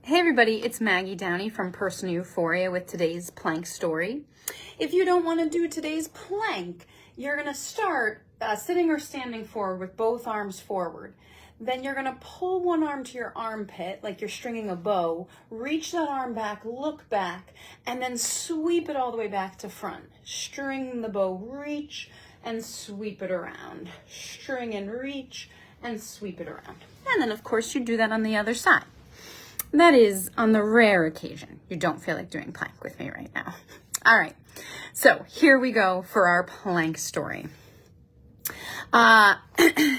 Hey everybody, it's Maggie Downey from Personal Euphoria with today's plank story. If you don't want to do today's plank, you're going to start sitting or standing forward with both arms forward. Then you're going to pull one arm to your armpit like you're stringing a bow, reach that arm back, look back, and then sweep it all the way back to front. String the bow, reach, and sweep it around. String and reach, and sweep it around. And then of course you do that on the other side. That is on the rare occasion you don't feel like doing plank with me right now. All right, so here we go for our plank story.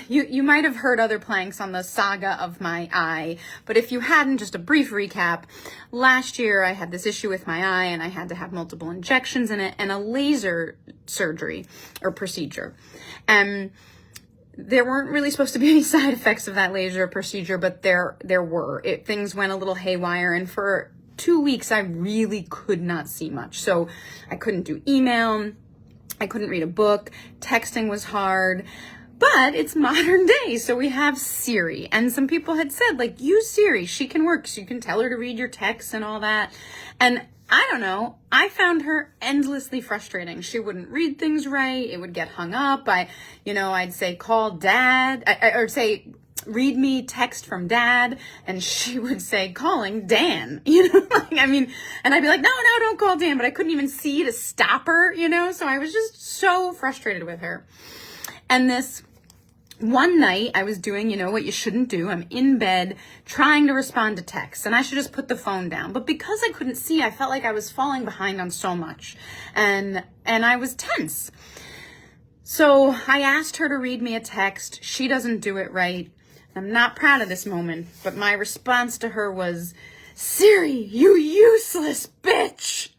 You might have heard other planks on the saga of my eye, but if you hadn't, just a brief recap. Last year I had this issue with my eye and I had to have multiple injections in it and a laser surgery or procedure. There weren't really supposed to be any side effects of that laser procedure, but there were. Things went a little haywire, and for 2 weeks, I really could not see much. So I couldn't do email, I couldn't read a book, texting was hard, but it's modern day, so we have Siri. And some people had said, like, use Siri, she can work, so you can tell her to read your texts and all that. And I don't know, I found her endlessly frustrating. She wouldn't read things right. It would get hung up. I'd say, call dad, or say, read me text from dad. And she would say, calling Dan, and I'd be like, no, don't call Dan. But I couldn't even see to stop her, so I was just so frustrated with her. And this one night I was doing, what you shouldn't do. I'm in bed trying to respond to texts and I should just put the phone down. But because I couldn't see, I felt like I was falling behind on so much and I was tense. So I asked her to read me a text. She doesn't do it right. I'm not proud of this moment, but my response to her was, Siri, you useless bitch.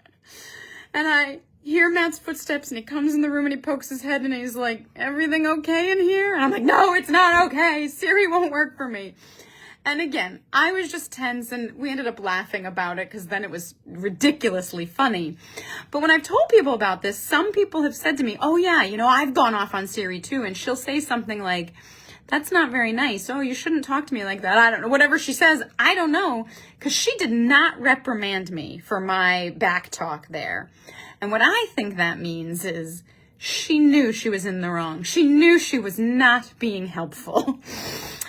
And I hear Matt's footsteps and he comes in the room and he pokes his head and he's like, everything okay in here? And I'm like, no, it's not okay. Siri won't work for me. And again, I was just tense and we ended up laughing about it because then it was ridiculously funny. But when I've told people about this, some people have said to me, oh yeah, I've gone off on Siri too. And she'll say something like, that's not very nice. Oh, you shouldn't talk to me like that. I don't know. Whatever she says, I don't know. Because she did not reprimand me for my back talk there. And what I think that means is she knew she was in the wrong. She knew she was not being helpful.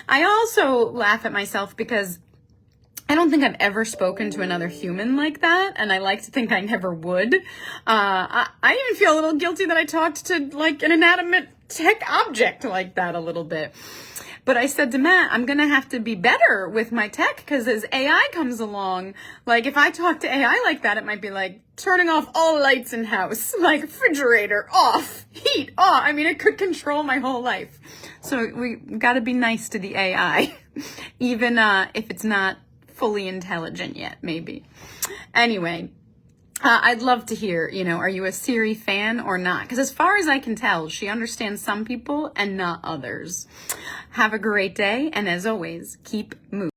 I also laugh at myself because I don't think I've ever spoken to another human like that, and I like to think I never would. I even feel a little guilty that I talked to like an inanimate tech object like that a little bit. But I said to Matt, I'm going to have to be better with my tech because as AI comes along, like if I talk to AI like that, it might be like turning off all lights in house, like refrigerator off, heat off. It could control my whole life. So we got to be nice to the AI, even if it's not fully intelligent yet, maybe. Anyway, I'd love to hear, are you a Siri fan or not? Because as far as I can tell, she understands some people and not others. Have a great day, and as always, keep moving.